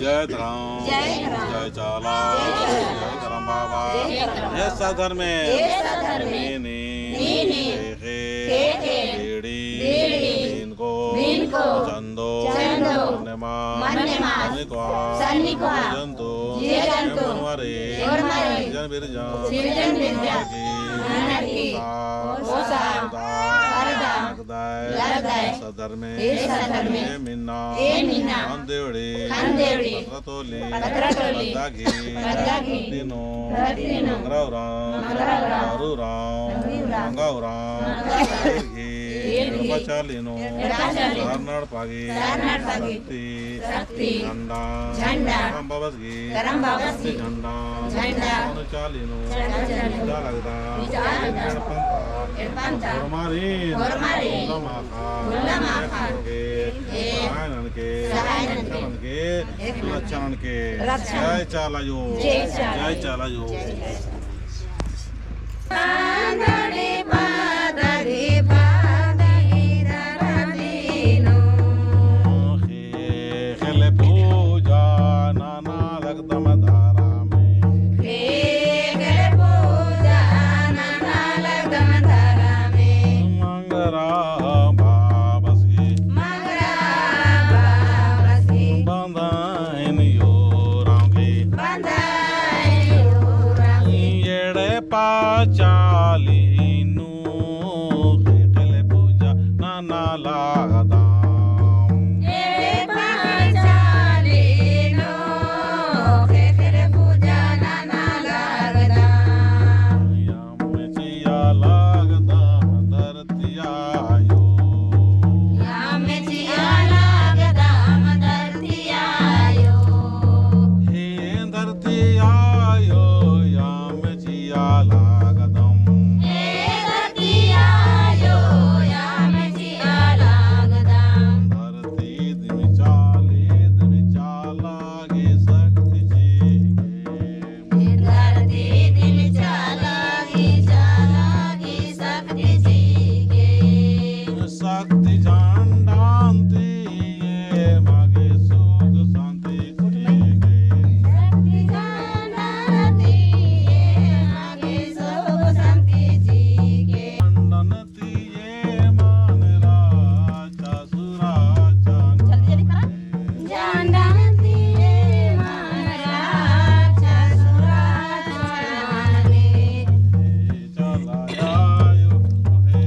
जय चाला जय करम बाबा जय साधर में नीनी बेड़ी इनको चंदो सन्निको जंतु मनवारी जन बिरजा सदर में मिन्ना देवड़ी पत्रतोली बदागी दिनो चालीनो नारनाड़ पागी शक्ति झंडा बबसगी झंडा चालीनो लगदा लक्षण के जय चालायो जय चालायो चालीनु खेले पूजा नाना लागदा चालीनु खेले पूजा नाना लागदा याम चिया लागदा धरतियायो याम चिया लागदा धरतियायो हे धरतियायो याम चिया शक्ति झंडांती ये मागे सुख शांति शक्ति झंडांती ये मागे सुख शांति जीगे झंडांती ये मान राजा सुराजा जल्दी करा झंडांती ये मान राजा सुराजा ने चला जायो हे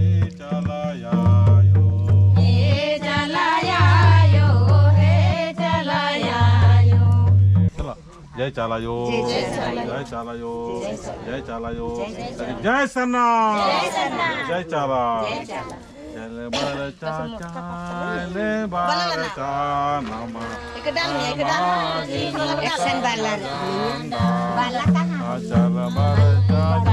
चला जय चालायो जय चालायो जय चालायो जय सन्ना जय चाला चले बार चाचा ले बार चा नामा एक्शन बाला चल बार चाचा